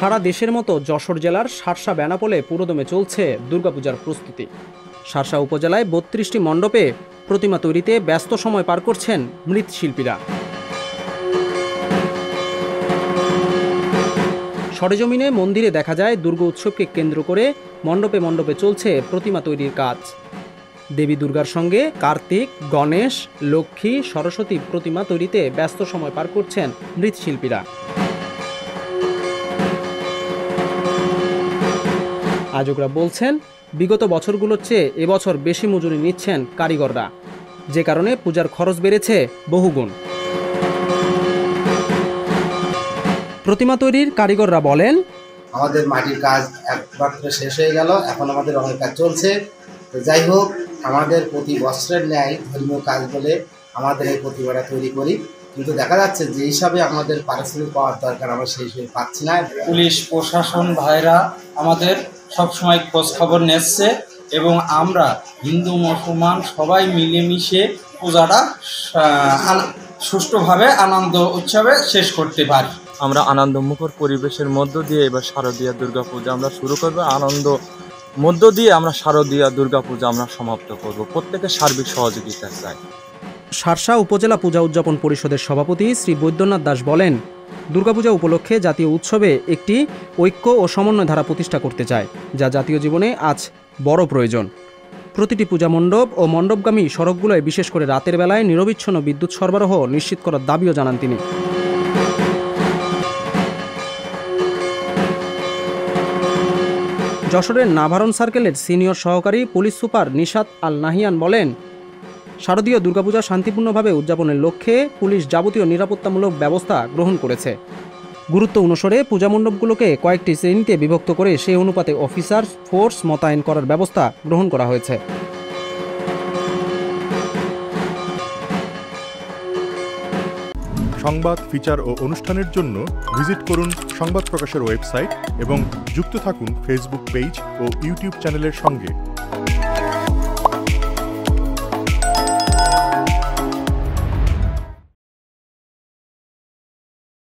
সারা দেশের মতো যশোর জেলার শার্শা বেনাপোলে পুরোদমে চলছে দুর্গাপূজার প্রস্তুতি। শার্শা উপজেলায় ৩২টি মণ্ডপে প্রতিমা তৈরিতে ব্যস্ত সময় পার করছেন মৃৎশিল্পীরা। সরেজমিনে মন্দিরে দেখা যায় দুর্গা উৎসবকে কেন্দ্র করে মণ্ডপে মণ্ডপে চলছে প্রতিমা তৈরির কাজ। দেবী দুর্গার সঙ্গে কার্তিক, গণেশ, লক্ষ্মী, সরস্বতী প্রতিমা তৈরিতে ব্যস্ত সময় পার করছেন মৃৎশিল্পীরা। আয়োজকরা বলছেন, বিগত বছরগুলোর চেয়ে এবছর বেশি মজুরি নিচ্ছেন কারিগররা, যে কারণে পূজার খরচ বেড়েছে বহুগুণ। প্রতিমা তৈরির কারিগররা বলেন, আমাদের মাটির কাজ একবার শেষ হয়ে গেল, এখন আমাদের রঙের কাজ চলছে। তো যাই হোক, আমাদের প্রতি বছরের ন্যায় ধর্মীয় কাজ বলে আমাদের এই প্রতিমাটা তৈরি করি, কিন্তু দেখা যাচ্ছে যে হিসাবে আমাদের পারিশ্রমিক পাওয়ার দরকার আমরা সেই হিসেবে পাচ্ছি না। পুলিশ প্রশাসন ভাইরা আমাদের সবসময় খোঁজ খবর নিচ্ছে এবং আমরা হিন্দু মুসলমান সবাই মিলেমিশে পূজাটা সুষ্ঠুভাবে আনন্দ উৎসবে শেষ করতে পারি। আমরা আনন্দমুখর পরিবেশের মধ্য দিয়ে এবার শারদীয়া দুর্গাপূজা আমরা শুরু করব। আনন্দ মধ্য দিয়ে আমরা শারদীয়া দুর্গাপূজা আমরা সমাপ্ত করব। প্রত্যেকের সার্বিক সহযোগিতা চাই। শার্শা উপজেলা পূজা উদযাপন পরিষদের সভাপতি শ্রী বৈদ্যনাথ দাস বলেন, দুর্গাপূজা উপলক্ষে জাতীয় উৎসবে একটি ঐক্য ও সমন্বয় ধারা প্রতিষ্ঠা করতে চায়, যা জাতীয় জীবনে আজ বড় প্রয়োজন। প্রতিটি পূজা মণ্ডপ ও মণ্ডপগামী সড়কগুলোয় বিশেষ করে রাতের বেলায় নিরবিচ্ছিন্ন বিদ্যুৎ সরবরাহ নিশ্চিত করার দাবিও জানান তিনি। যশোরের নাভারণ সার্কেলের সিনিয়র সহকারী পুলিশ সুপার নিশাত আল নাহিয়ান বলেন, শারদীয় দুর্গাপূজা শান্তিপূর্ণভাবে উদযাপনের লক্ষ্যে পুলিশ যাবতীয় নিরাপত্তামূলক ব্যবস্থা গ্রহণ করেছে। গুরুত্ব অনুসারে পূজা মণ্ডপগুলোকে কয়েকটি শ্রেণীতে বিভক্ত করে সেই অনুপাতে অফিসার ফোর্স মোতায়েন করার ব্যবস্থা গ্রহণ করা হয়েছে। সংবাদ, ফিচার ও অনুষ্ঠানের জন্য ভিজিট করুন সংবাদ প্রকাশের ওয়েবসাইট এবং যুক্ত থাকুন ফেসবুক পেজ ও ইউটিউব চ্যানেলের সঙ্গে।